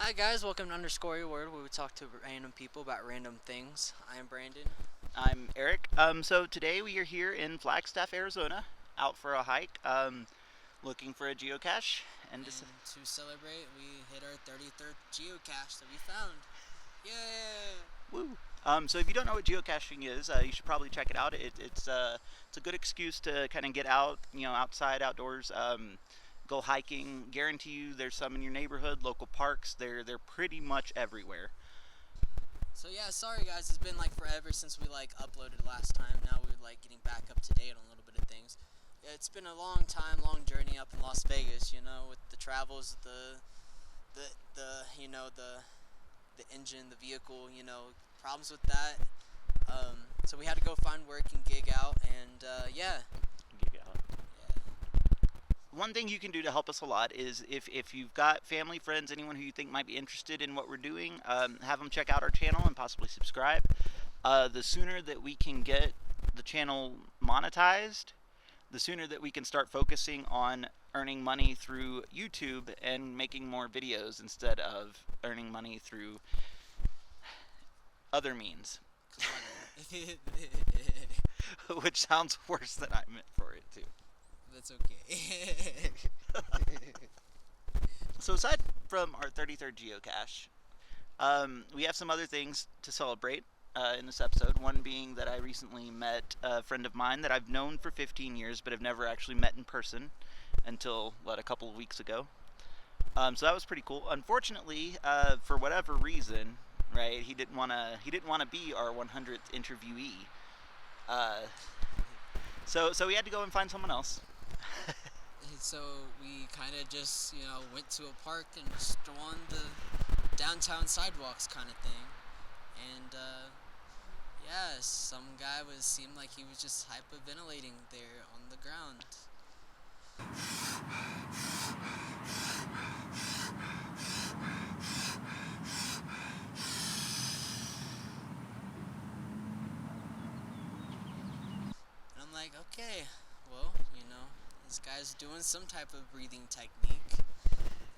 Hi guys, welcome to Underscore Your Word, where we talk to random people about random things. I am Brandon. I'm Eric. So today we are here in Flagstaff, Arizona, out for a hike, looking for a geocache. And And to celebrate, we hit our 33rd geocache that we found. Yeah! woo. So if you don't know what geocaching is, you should probably check it out. It's a good excuse to kind of get out, outside, outdoors, go hiking. Guarantee you, there's some in your neighborhood, local parks. They're pretty much everywhere. So yeah, sorry guys, it's been like forever since we uploaded last time. Now we're getting back up to date on a little bit of things. Yeah, it's been a long time, long journey up in Las Vegas, with the travels, the engine, the vehicle, problems with that. So we had to go find work and gig out, and yeah. Gig out. One thing you can do to help us a lot is if you've got family, friends, anyone who you think might be interested in what we're doing, have them check out our channel and possibly subscribe. The sooner that we can get the channel monetized, the sooner that we can start focusing on earning money through YouTube and making more videos instead of earning money through other means. Which sounds worse than I meant for it too. That's okay. So aside from our 33rd geocache, we have some other things to celebrate in this episode. One being that I recently met a friend of mine that I've known for 15 years but have never actually met in person until, a couple of weeks ago. So that was pretty cool. Unfortunately, for whatever reason, right, he didn't want to be our 100th interviewee. So we had to go and find someone else. So we kind of just, went to a park and strolled the downtown sidewalks kind of thing. And, yeah, some guy seemed like he was just hyperventilating there on the ground. And I'm like, okay, well, this guy's doing some type of breathing technique.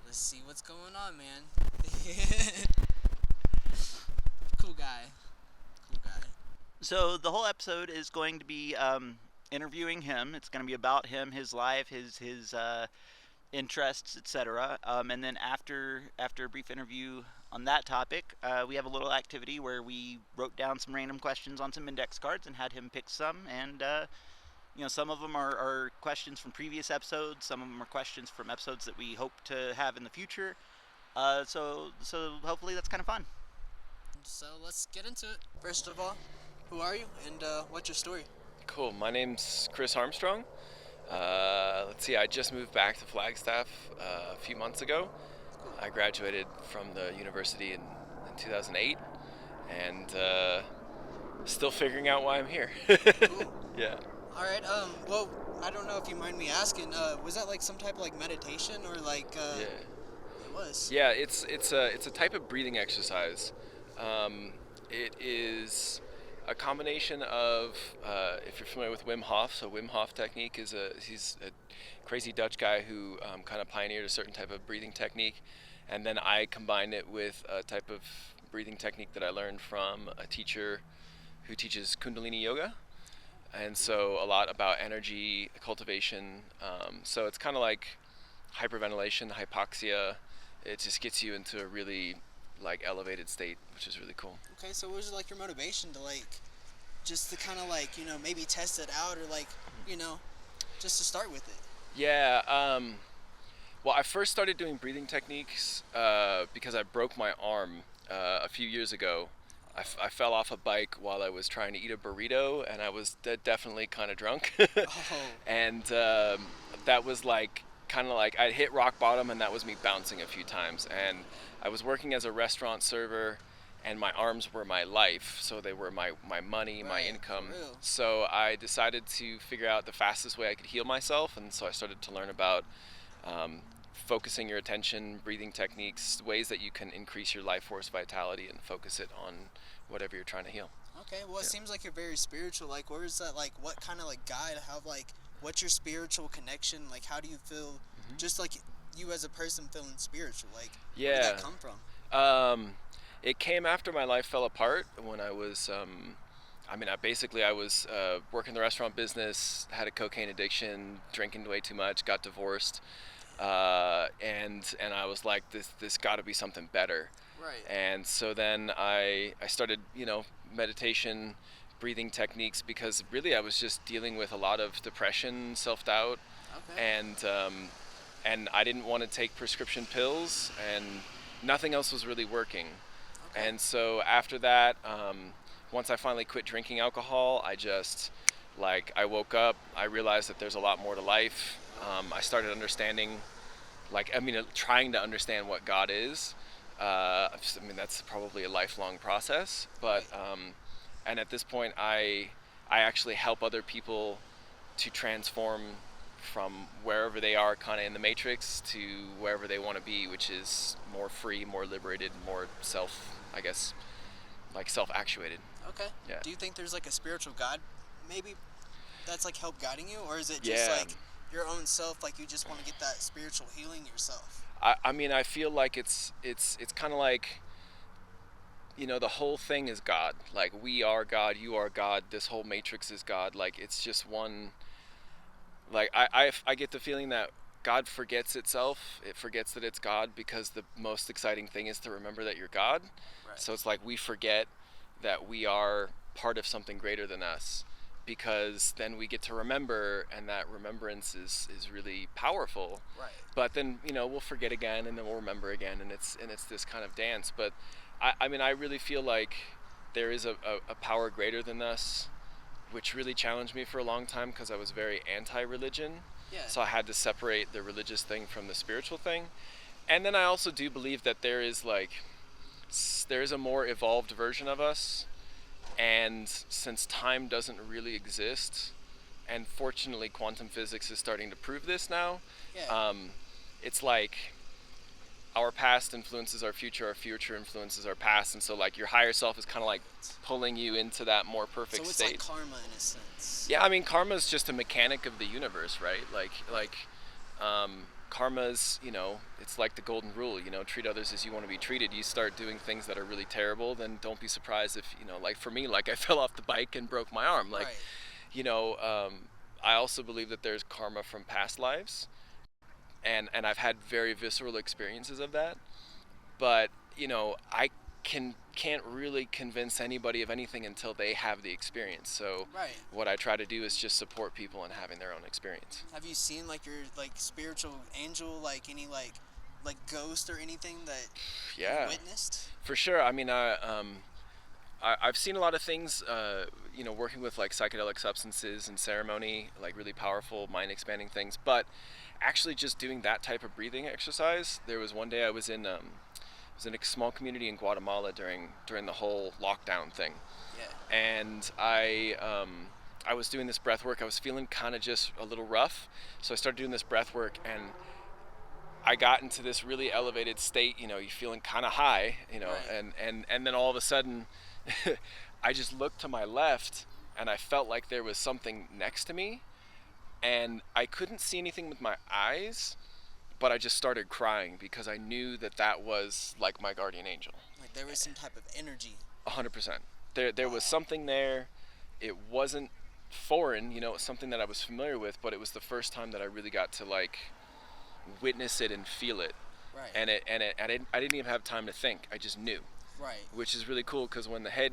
Let's see what's going on, man. Cool guy. So the whole episode is going to be interviewing him. It's going to be about him, his life, his interests, etc. And then after a brief interview on that topic, we have a little activity where we wrote down some random questions on some index cards and had him pick some. And some of them are questions from previous episodes. Some of them are questions from episodes that we hope to have in the future. So hopefully that's kind of fun. So let's get into it. First of all, who are you and what's your story? Cool. My name's Crys Armstrong. Let's see, I just moved back to Flagstaff a few months ago. Cool. I graduated from the university in 2008 and still figuring out why I'm here. Cool. Yeah. All right. Well, I don't know if you mind me asking. Was that some type of meditation or Yeah. It was. Yeah, it's a type of breathing exercise. It is a combination of if you're familiar with Wim Hof. So Wim Hof technique he's a crazy Dutch guy who kind of pioneered a certain type of breathing technique, and then I combined it with a type of breathing technique that I learned from a teacher who teaches Kundalini yoga. And so a lot about energy cultivation. So it's kind of like hyperventilation, hypoxia. It just gets you into a really elevated state, which is really cool. Okay, so what was your motivation to just to kind of maybe test it out or just to start with it? Yeah. Well, I first started doing breathing techniques because I broke my arm a few years ago. I fell off a bike while I was trying to eat a burrito, and I was definitely kind of drunk. Oh. And that was kind of I hit rock bottom, and that was me bouncing a few times. And I was working as a restaurant server, and my arms were my life, so they were my money, my income. Real. So I decided to figure out the fastest way I could heal myself, and so I started to learn about focusing your attention, breathing techniques, ways that you can increase your life force vitality and focus it on whatever you're trying to heal. Okay, well, it seems like you're very spiritual. Where is that, what kind of, guide, what's your spiritual connection? How do you feel, just, you as a person feeling spiritual? Where did that come from? Um, it came after my life fell apart when I was, I was working the restaurant business, had a cocaine addiction, drinking way too much, got divorced, and I was like, this got to be something better. Right. And so then I started, meditation, breathing techniques, because really I was just dealing with a lot of depression, self doubt, Okay. and I didn't want to take prescription pills, and nothing else was really working. Okay. And so after that, once I finally quit drinking alcohol, I woke up, I realized that there's a lot more to life. I started understanding, trying to understand what God is. That's probably a lifelong process, but, and at this point, I actually help other people to transform from wherever they are kind of in the matrix to wherever they want to be, which is more free, more liberated, more I guess, self-actuated. Okay. Yeah. Do you think there's like a spiritual God, maybe, that's like help guiding you, or is it just Yeah. like your own self, like you just want to get that spiritual healing yourself? I feel like it's kind of like, the whole thing is God. Like, we are God, you are God, this whole matrix is God. Like, it's just one. Like, I get the feeling that God forgets itself. It forgets that it's God, because the most exciting thing is to remember that you're God. Right. So it's like we forget that we are part of something greater than us, because then we get to remember, and that remembrance is really powerful. Right. But then, we'll forget again, and then we'll remember again, and it's this kind of dance. But I really feel like there is a power greater than us, which really challenged me for a long time, because I was very anti-religion. Yeah. So I had to separate the religious thing from the spiritual thing. And then I also do believe that there is a more evolved version of us, and since time doesn't really exist, and fortunately quantum physics is starting to prove this now, Yeah. it's like our past influences our future influences our past, and so like your higher self is kind of like pulling you into that more perfect So it's state. like karma in a sense. Yeah, I mean, karma is just a mechanic of the universe, right? Karma's, it's like the golden rule, treat others as you want to be treated. You start doing things that are really terrible, then don't be surprised if, like for me, like I fell off the bike and broke my arm. Like, Right. I also believe that there's karma from past lives, and I've had very visceral experiences of that. But, I can't really convince anybody of anything until they have the experience. So Right. what I try to do is just support people in having their own experience. Have you seen like your like spiritual angel, like any like ghost or anything that Yeah, you've witnessed? for sure. I mean, I've seen a lot of things, working with like psychedelic substances and ceremony, like really powerful mind expanding things. But actually just doing that type of breathing exercise, there was one day I was in a small community in Guatemala during the whole lockdown thing. Yeah. And I was doing this breath work. I was feeling kind of just a little rough. So I started doing this breath work, and I got into this really elevated state, you're feeling kind of high, Right. and then all of a sudden I just looked to my left, and I felt like there was something next to me, and I couldn't see anything with my eyes, but I just started crying, because I knew that was like my guardian angel. Like there was some type of energy. 100%. There was something there. It wasn't foreign, it was something that I was familiar with, but it was the first time that I really got to like witness it and feel it. Right. And I didn't even have time to think. I just knew. Right. Which is really cool, because when the head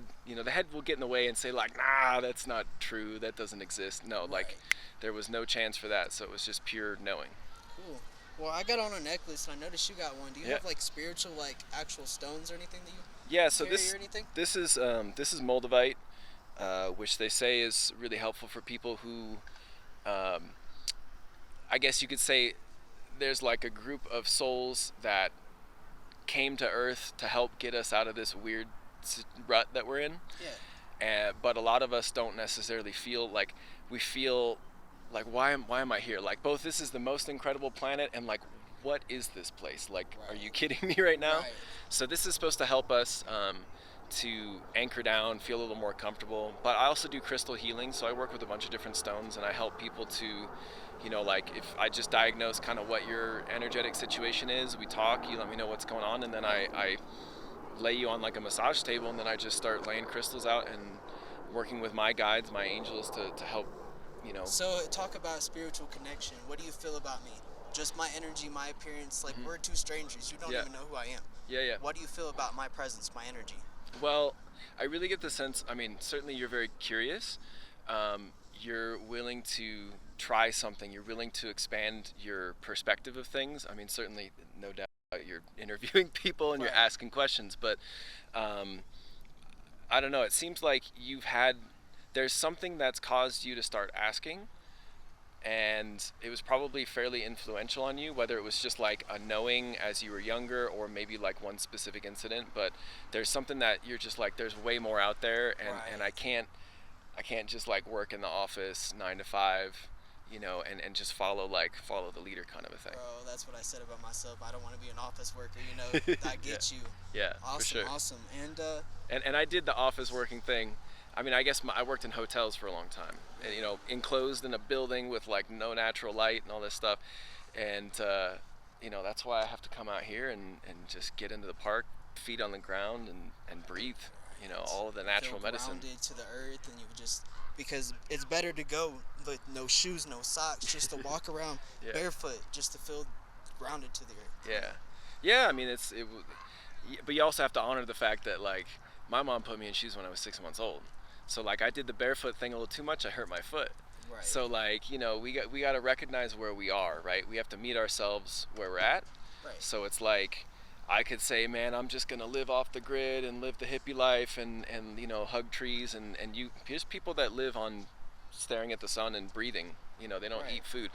will get in the way and say like, nah, that's not true, that doesn't exist. No, Right. like there was no chance for that. So it was just pure knowing. Cool. Well, I got on a necklace and I noticed you got one. Do you Yeah. have like spiritual, like actual stones or anything that you Yeah. So carry this or anything? this is Moldavite, which they say is really helpful for people who, I guess you could say, there's like a group of souls that came to Earth to help get us out of this weird rut that we're in. Yeah. But a lot of us don't necessarily feel like we feel like why am I here? Like, both this is the most incredible planet, and like, what is this place? Like, Right. are you kidding me right now? Right. So this is supposed to help us to anchor down, feel a little more comfortable. But I also do crystal healing, so I work with a bunch of different stones, and I help people to, you know, like if I just diagnose kind of what your energetic situation is, we talk, you let me know what's going on, and then I lay you on like a massage table, and then I just start laying crystals out and working with my guides, my angels to help, you know. So talk about spiritual connection. What do you feel about me? Just my energy, my appearance. Like we're two strangers. You don't Yeah. even know who I am. Yeah. What do you feel about my presence, my energy? Well, I really get the sense, I mean, certainly you're very curious. You're willing to try something. You're willing to expand your perspective of things. I mean, certainly, no doubt, you're interviewing people and you're Right. asking questions, but I don't know. It seems like there's something that's caused you to start asking, and it was probably fairly influential on you, whether it was just like a knowing as you were younger or maybe like one specific incident. But there's something that you're just like, there's way more out there, and Right. I can't just like work in the office 9 to 5, you know, and just follow the leader kind of a thing. Bro, that's what I said about myself. I don't want to be an office worker. You know, I Yeah. get you. Yeah, Awesome, for sure. awesome. And And I did the office working thing. I mean, I guess I worked in hotels for a long time, and, you know, enclosed in a building with like no natural light and all this stuff, and you know, that's why I have to come out here and just get into the park, feet on the ground, and breathe. You know, all of the natural feel medicine. grounded to the earth, and you just because it's better to go with no shoes, no socks, just to walk around Yeah. barefoot, just to feel grounded to the earth. Yeah, yeah. I mean, but you also have to honor the fact that like my mom put me in shoes when I was 6 months old, so like I did the barefoot thing a little too much. I hurt my foot. Right. So like, you know, we got to recognize where we are, right? We have to meet ourselves where we're at. Right. So it's like I could say, man, I'm just gonna live off the grid and live the hippie life and you know, hug trees and you here's people that live on staring at the sun and breathing. You know, they don't Right. eat food.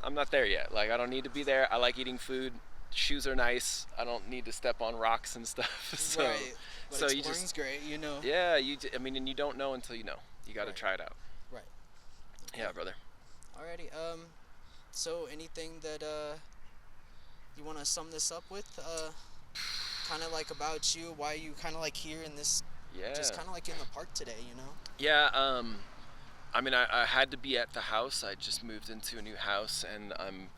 I'm not there yet. Like I don't need to be there. I like eating food. Shoes are nice. I don't need to step on rocks and stuff. So Right. But so you exploring's just great, you know. yeah, I mean, and you don't know until you know. You got to Right. try it out. Right. Yeah, brother. Alrighty. So anything that you want to sum this up with? Kind of like about you, why you kind of like here in this, Yeah. just kind of like in the park today, you know? Yeah, I mean, I had to be at the house. I just moved into a new house, and I'm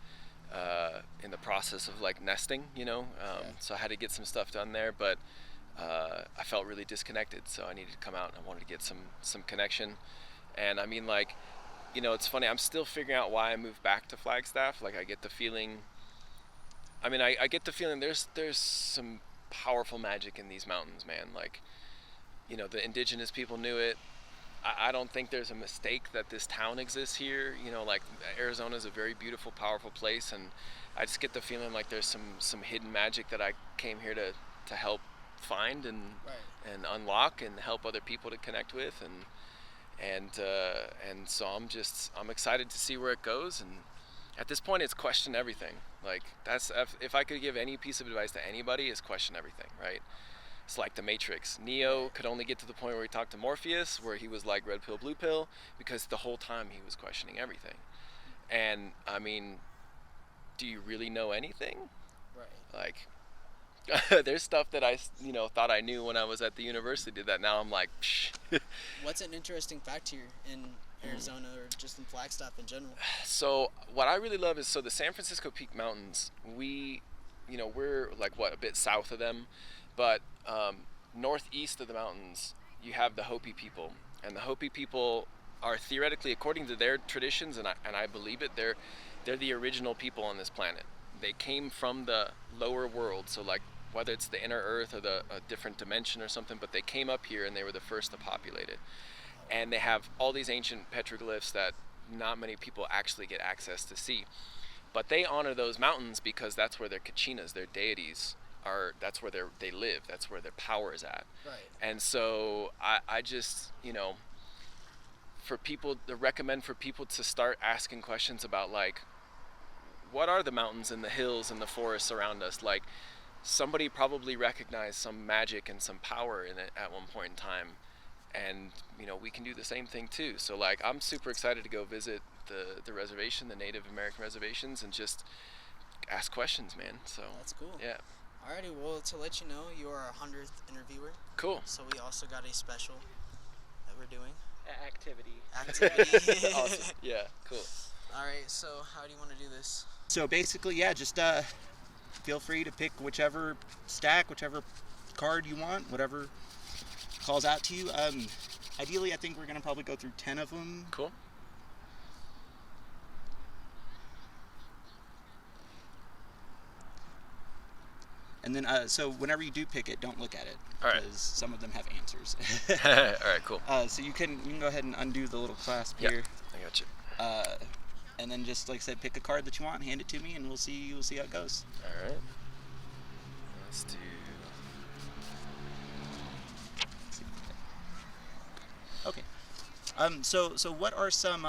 in the process of like nesting, you know. So I had to get some stuff done there, but I felt really disconnected, so I needed to come out and I wanted to get some connection. And I mean, like, you know, it's funny. I'm still figuring out why I moved back to Flagstaff. Like, I get the feeling. I mean, I get the feeling there's some powerful magic in these mountains, man. Like, you know, the indigenous people knew it. I don't think there's a mistake that this town exists here. You know, like Arizona is a very beautiful, powerful place, and I just get the feeling like there's some hidden magic that I came here to help find Right. and unlock and help other people to connect with, and so I'm excited to see where it goes. And at this point, it's question everything. Like that's if I could give any piece of advice to anybody, is question everything, right? It's like the Matrix. Neo could only get to the point where he talked to Morpheus, where he was like red pill, blue pill, because the whole time he was questioning everything. And I mean, do you really know anything? Right. Like, there's stuff that I, you know, thought I knew when I was at the university that now I'm like, psh. What's an interesting fact here in Arizona or just in Flagstaff in general? So what I really love is so the San Francisco Peak Mountains. You know, we're like what a bit south of them, but northeast of the mountains, you have the Hopi people, and the Hopi people are theoretically, according to their traditions, and I believe it, they're the original people on this planet. They came from the lower world, so like whether it's the inner Earth or a different dimension or something, but they came up here and they were the first to populate it. And they have all these ancient petroglyphs that not many people actually get access to see. But they honor those mountains because that's where their kachinas, their deities, are. That's where they live. That's where their power is at. Right. And so I just, you know, for people to recommend for people to start asking questions about like, what are the mountains and the hills and the forests around us? Like, somebody probably recognized some magic and some power in it at one point in time, and you know, we can do the same thing too. So like, I'm super excited to go visit the reservation, the Native American reservations, and just ask questions, man. So That's cool. yeah. Alrighty, well, to let you know, you are our 100th interviewer. Cool. So we also got a special that we're doing. Activity. Activity. Awesome. Yeah. Cool. Alright, so how do you want to do this? So basically, yeah, just feel free to pick whichever stack, whichever card you want, whatever calls out to you. Ideally, I think we're gonna probably go through 10 of them. Cool. And then, so whenever you do pick it, don't look at it, All right. because some of them have answers. All right. Cool. So you can go ahead and undo the little clasp Yeah. here, I got you. and then just like I said, pick a card that you want, hand it to me, and we'll see how it goes. All right. Let's do. Okay. So what are some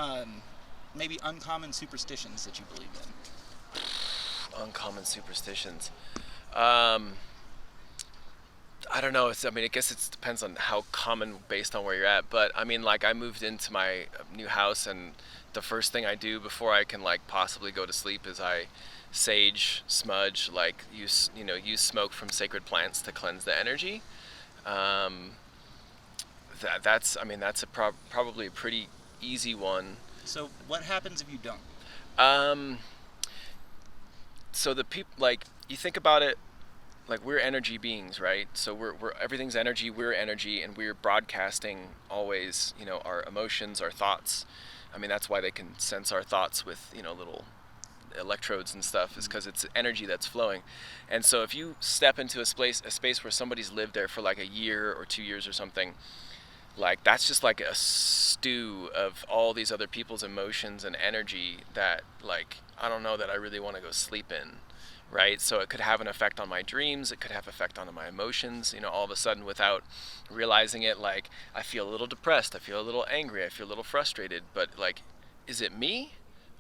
maybe uncommon superstitions that you believe in? Uncommon superstitions. I don't know. I guess it depends on how common based on where you're at. But I mean, like I moved into my new house, and the first thing I do before I can like possibly go to sleep is I sage, smudge, like use smoke from sacred plants to cleanse the energy. That's probably a pretty easy one. So what happens if you don't? So the people, like, you think about it, like we're energy beings, right? So we're everything's energy, we're energy, and we're broadcasting always, our emotions, our thoughts. I mean, that's why they can sense our thoughts with, little electrodes and stuff, is because it's energy that's flowing. And so if you step into a space where somebody's lived there for like a year or 2 years or something, like that's just like a stew of all these other people's emotions and energy that, like, I don't know that I really want to go sleep in, right? So it could have an effect on my dreams, it could have effect on my emotions, all of a sudden without realizing it. Like I feel a little depressed, I feel a little angry, I feel a little frustrated, but like, is it me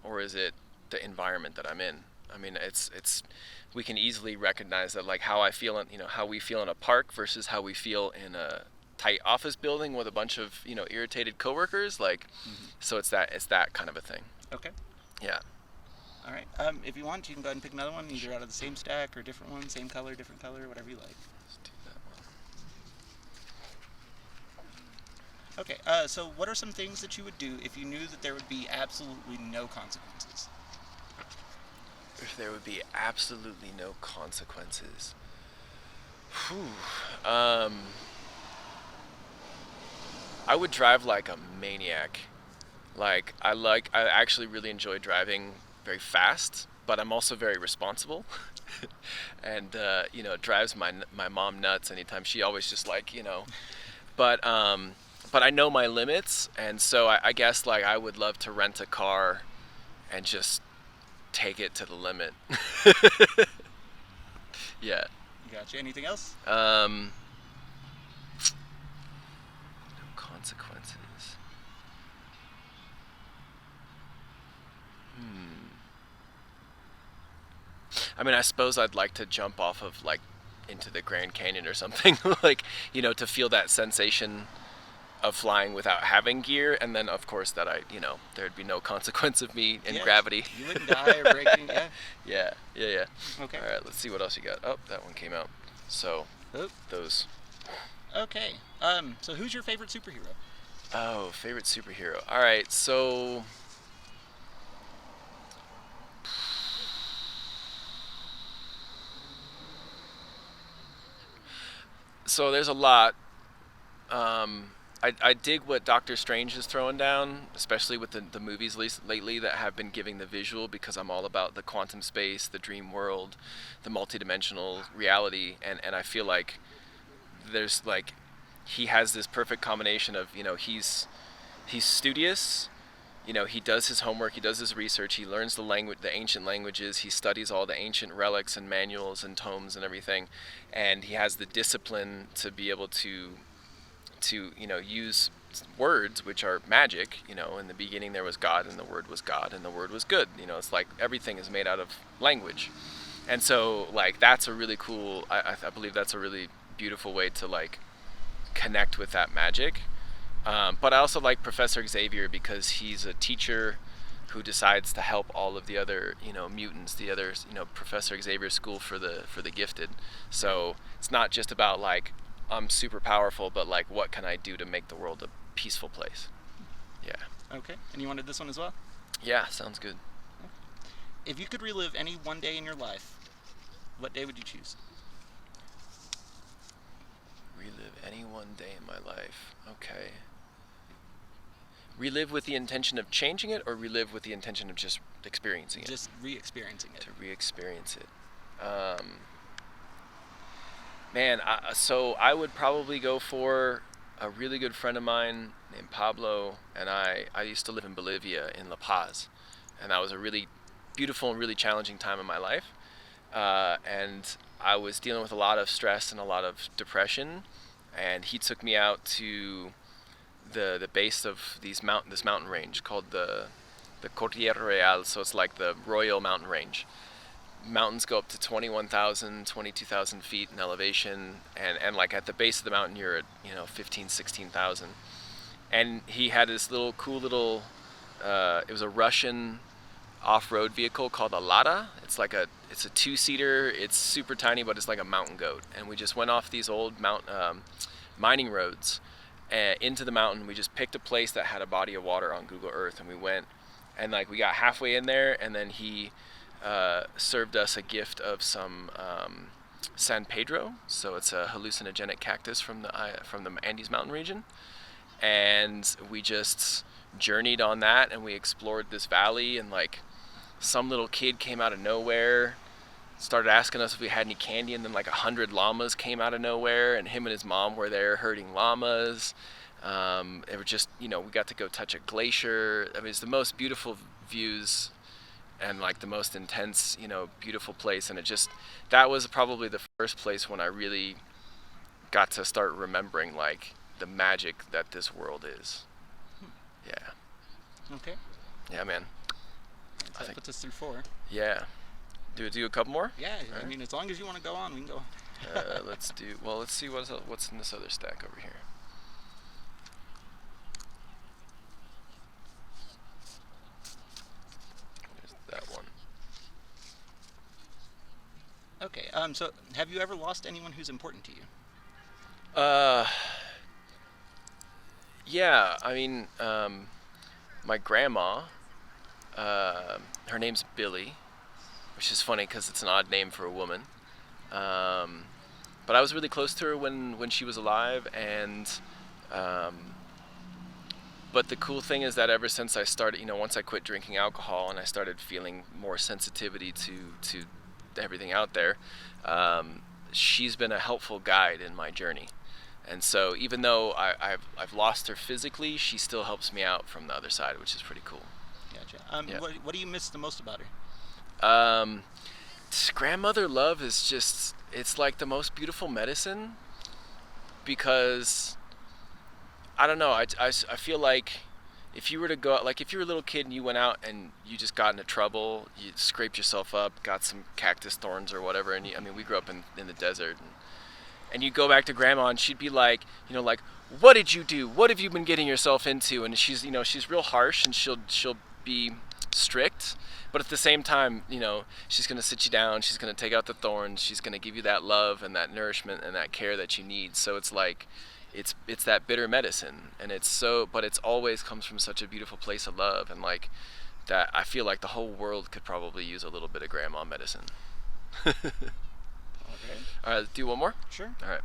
or is it the environment that I'm in? I mean, it's we can easily recognize that, like how I feel in, how we feel in a park versus how we feel in a tight office building with a bunch of irritated coworkers, like so it's that kind of a thing. Okay. Yeah. All right. If you want, you can go ahead and pick another one, either out of the same stack or a different one, same color, different color, whatever you like. Let's do that one. Okay. So what are some things that you would do if you knew that there would be absolutely no consequences? If there would be absolutely no consequences. Whew. I would drive like a maniac. Like I actually really enjoy driving very fast, but I'm also very responsible. And it drives my mom nuts anytime. She always just like, but I know my limits, and so I guess like I would love to rent a car and just take it to the limit. Yeah. Gotcha. Anything else? No consequences. I mean, I suppose I'd like to jump off of like into the Grand Canyon or something, like, to feel that sensation of flying without having gear, and then of course that there'd be no consequence of me in gravity. You wouldn't die or break any, Yeah. Okay. All right, let's see what else you got. Oh, that one came out. So, those. Okay. So who's your favorite superhero? Oh, favorite superhero. All right, so there's a lot. I dig what Doctor Strange is throwing down, especially with the movies lately that have been giving the visual, because I'm all about the quantum space, the dream world, the multidimensional reality, and I feel like there's like he has this perfect combination of he's studious, he does his homework, he does his research, he learns the ancient languages, he studies all the ancient relics and manuals and tomes and everything, and he has the discipline to be able to use words, which are magic. In the beginning there was God, and the Word was God, and the Word was good. It's like everything is made out of language, and so like that's a really cool. I believe that's a really beautiful way to like connect with that magic. But I also like Professor Xavier because he's a teacher, who decides to help all of the other, mutants, the other, Professor Xavier's school for the gifted. So it's not just about like I'm super powerful, but like what can I do to make the world a peaceful place? Yeah. Okay. And you wanted this one as well? Yeah, sounds good. If you could relive any one day in your life, what day would you choose? Relive any one day in my life. Okay. Relive with the intention of changing it, or relive with the intention of just experiencing it? Just re-experiencing it. To re-experience it. So I would probably go for a really good friend of mine named Pablo, and I used to live in Bolivia, in La Paz, and that was a really beautiful and really challenging time in my life. And I was dealing with a lot of stress and a lot of depression, and he took me out to the base of this mountain range called the Cordillera Real. So it's like the Royal Mountain Range. Mountains go up to 21,000, 22,000 feet in elevation, and like at the base of the mountain you're at 15, 16,000. And he had this cool little it was a Russian off-road vehicle called a Lada. It's a two-seater. It's super tiny, but it's like a mountain goat. And we just went off these old mining roads into the mountain. We just picked a place that had a body of water on Google Earth, and we went, and like we got halfway in there, and then he served us a gift of some San Pedro. So it's a hallucinogenic cactus from the Andes mountain region, and we just journeyed on that, and we explored this valley, and like some little kid came out of nowhere, started asking us if we had any candy, and then like 100 llamas came out of nowhere, and him and his mom were there herding llamas. It was just, we got to go touch a glacier. I mean, it's the most beautiful views and like the most intense, beautiful place. And that was probably the first place when I really got to start remembering like the magic that this world is. Yeah. Okay. Yeah, man. So that puts us through 4. Yeah. Do a couple more? Yeah, All I mean, as long as you want to go on, we can go on. Let's see what's in this other stack over here. There's that one. Okay, so have you ever lost anyone who's important to you? Yeah, I mean, my grandma, her name's Billy, which is funny because it's an odd name for a woman. But I was really close to her when she was alive, and but the cool thing is that ever since I started, once I quit drinking alcohol and I started feeling more sensitivity to everything out there, she's been a helpful guide in my journey. And so even though I've lost her physically, she still helps me out from the other side, which is pretty cool. Gotcha. Yeah. What do you miss the most about her? Grandmother love is just, it's like the most beautiful medicine, because I don't know, I feel like if you were to go, like if you were a little kid and you went out and you just got into trouble, you scraped yourself up, got some cactus thorns or whatever, and we grew up in the desert, and you go back to grandma and she'd be like, like, what did you do? What have you been getting yourself into? And she's, she's real harsh, and she'll be strict, but at the same time, she's going to sit you down, she's going to take out the thorns, she's going to give you that love and that nourishment and that care that you need. So it's like, it's that bitter medicine, and but it's always comes from such a beautiful place of love, and like that, I feel like the whole world could probably use a little bit of grandma medicine. Okay. All right, do one more? Sure. All right.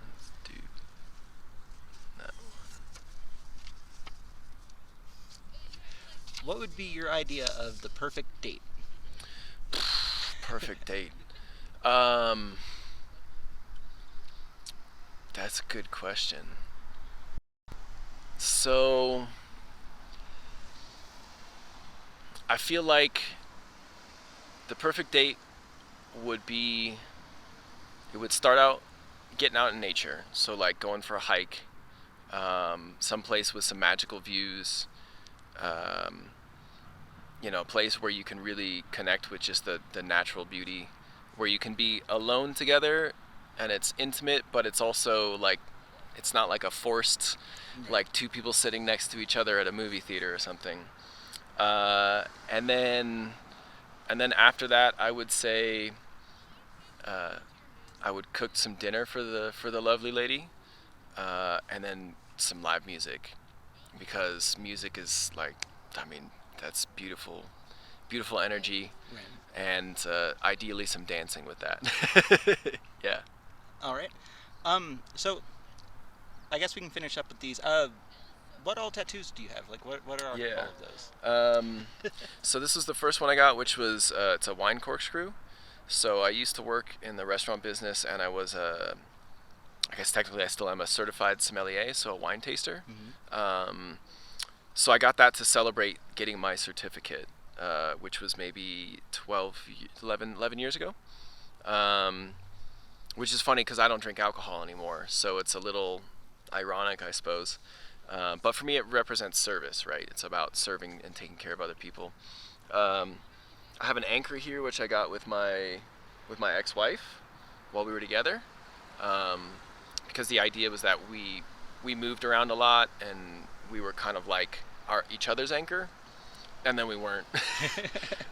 Let's do that one. What would be your idea of the perfect date? Perfect date. That's a good question. So I feel like the perfect date would start out getting out in nature. So like going for a hike, someplace with some magical views, a place where you can really connect with just the natural beauty, where you can be alone together and it's intimate, but it's also like It's not like a forced, like two people sitting next to each other at a movie theater or something. And then after that, I would say I would cook some dinner for the lovely lady, and then some live music, because music is like, I mean, that's beautiful energy, Right. and ideally some dancing with that. Yeah. All right. So I guess we can finish up with these. What all tattoos do you have? Like, what are all of those? So this was the first one I got, which was it's a wine corkscrew. So I used to work in the restaurant business, and I was I guess technically I still am a certified sommelier, so a wine taster. Mm-hmm. So I got that to celebrate getting my certificate, which was maybe 11 years ago. Which is funny because I don't drink alcohol anymore, so it's a little ironic, I suppose. But for me, it represents service, right? It's about serving and taking care of other people. I have an anchor here, which I got with my ex-wife while we were together, because the idea was that we moved around a lot, and we were kind of like each other's anchor, and then we weren't.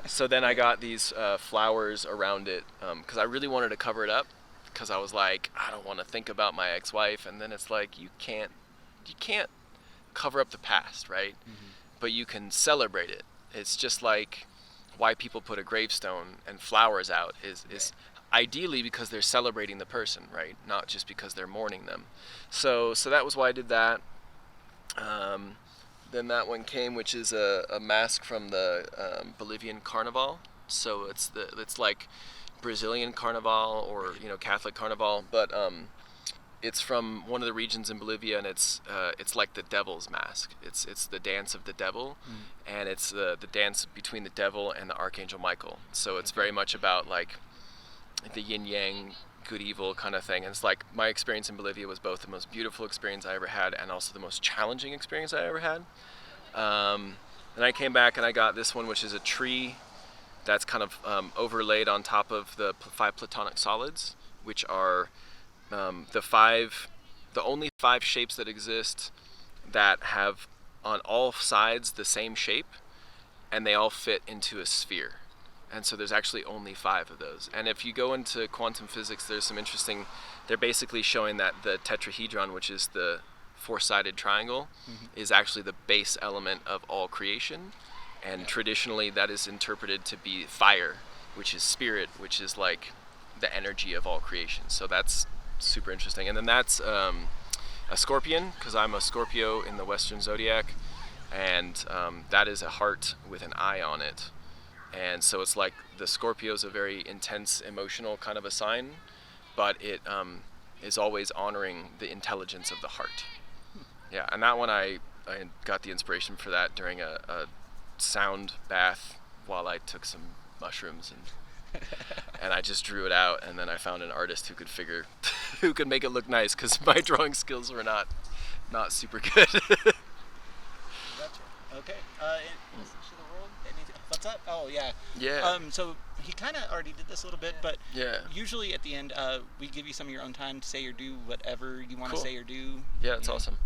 So then I got these flowers around it, because I really wanted to cover it up, because I was like, I don't want to think about my ex-wife, and then it's like, you can't cover up the past, right? Mm-hmm. But you can celebrate it. It's just like why people put a gravestone and flowers out is ideally because they're celebrating the person, right? Not just because they're mourning them. So that was why I did that. Then that one came, which is a mask from the Bolivian Carnival. So it's like Brazilian Carnival, or Catholic Carnival, but it's from one of the regions in Bolivia, and it's like the devil's mask. It's the dance of the devil, and it's the dance between the devil and the Archangel Michael. So it's very much about like the yin yang, good evil kind of thing. And it's like my experience in Bolivia was both the most beautiful experience I ever had and also the most challenging experience I ever had. Then I came back and I got this one, which is a tree that's kind of overlaid on top of the 5 platonic solids, which are the only 5 shapes that exist that have on all sides the same shape, and they all fit into a sphere. And so there's actually only 5 of those. And if you go into quantum physics, there's some interesting, they're basically showing that the tetrahedron, which is the 4-sided triangle, is actually the base element of all creation. And traditionally that is interpreted to be fire, which is spirit, which is like the energy of all creation. So that's super interesting. And then that's a scorpion, because I'm a Scorpio in the Western Zodiac, and that is a heart with an eye on it. And so it's like the Scorpio is a very intense, emotional kind of a sign, but it is always honoring the intelligence of the heart. Yeah, and that one I got the inspiration for that during a sound bath while I took some mushrooms, and I just drew it out, and then I found an artist who could make it look nice, because my drawing skills were not super good. Gotcha. Okay. Message to the world. What's up? Oh yeah. Yeah. So he kind of already did this a little bit, but Yeah. usually at the end, we give you some of your own time to say or do whatever you want to Cool. say or do. Yeah, that's awesome.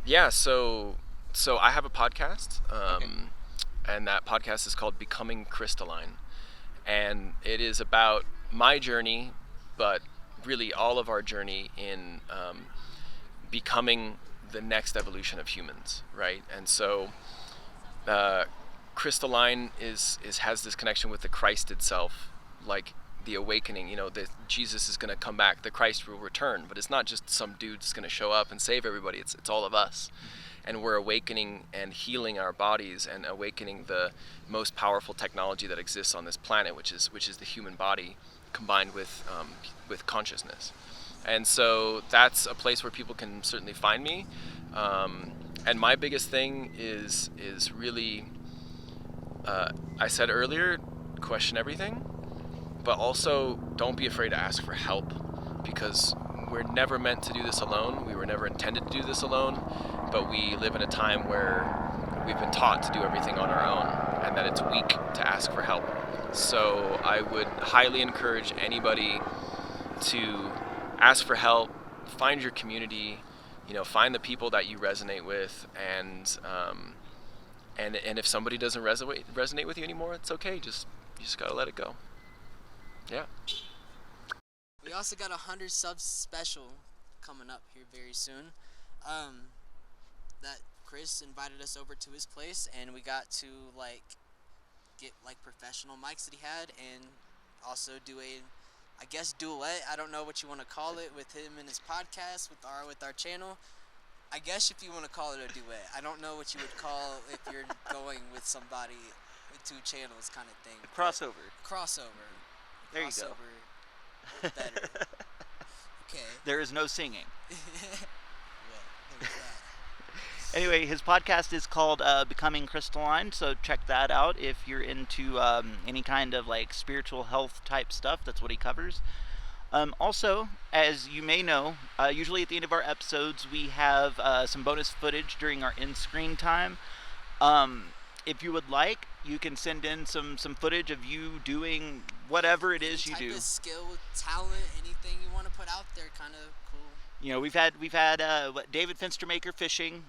Yeah, so I have a podcast, and that podcast is called Becoming Crystalline, and it is about my journey, but really all of our journey in becoming the next evolution of humans, right? And so Crystalline has this connection with the Christ itself, like the awakening, that Jesus is going to come back, the Christ will return, but it's not just some dude that's going to show up and save everybody, it's all of us. And we're awakening and healing our bodies and awakening the most powerful technology that exists on this planet, which is the human body combined with consciousness. And so that's a place where people can certainly find me. And my biggest thing is really, I said earlier, question everything, but also don't be afraid to ask for help, because we're never meant to do this alone. We were never intended to do this alone, but we live in a time where we've been taught to do everything on our own, and that it's weak to ask for help. So I would highly encourage anybody to ask for help, find your community, find the people that you resonate with, and if somebody doesn't resonate with you anymore, it's okay. You just gotta let it go. Yeah. We also got 100 subs special coming up here very soon. That Crys invited us over to his place, and we got to get professional mics that he had, and also do a, I guess, duet. I don't know what you want to call it, with him and his podcast with our channel. I guess if you want to call it a duet. I don't know what you would call if you're going with somebody with two channels kind of thing. Crossover. There you go. Better. Okay. There is no singing. Well, there's that. Anyway, his podcast is called Becoming Crystalline, so check that out if you're into any kind of spiritual health type stuff. That's what he covers. Also, as you may know, usually at the end of our episodes we have some bonus footage during our in-screen time. If you would like, you can send in some footage of you doing whatever it is you do. Type of skill, talent, anything you want to put out there, kind of cool. We've had David Finstermaker fishing.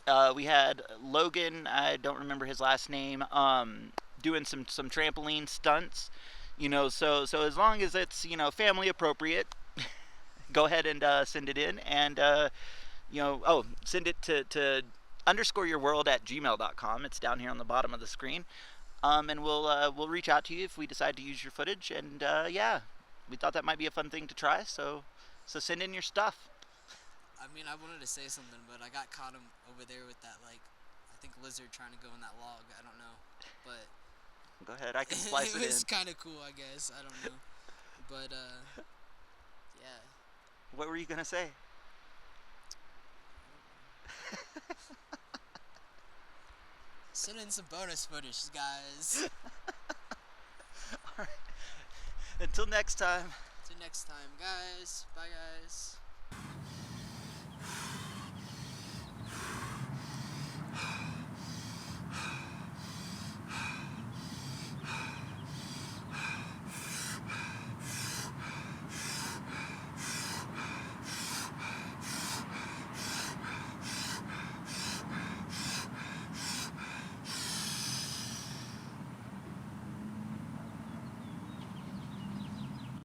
Right. We had Logan, I don't remember his last name, doing some trampoline stunts. So as long as it's family appropriate, go ahead and send it in, and send it to _yourworld@gmail.com. It's down here on the bottom of the screen, and we'll reach out to you if we decide to use your footage. And we thought that might be a fun thing to try. So send in your stuff. I mean, I wanted to say something, but I got caught over there with that, I think lizard trying to go in that log. I don't know, but go ahead. I can splice it in. It's kind of cool, I guess. I don't know, but yeah. What were you gonna say? Send in some bonus footage, guys. All right. Until next time. Till next time, guys. Bye, guys.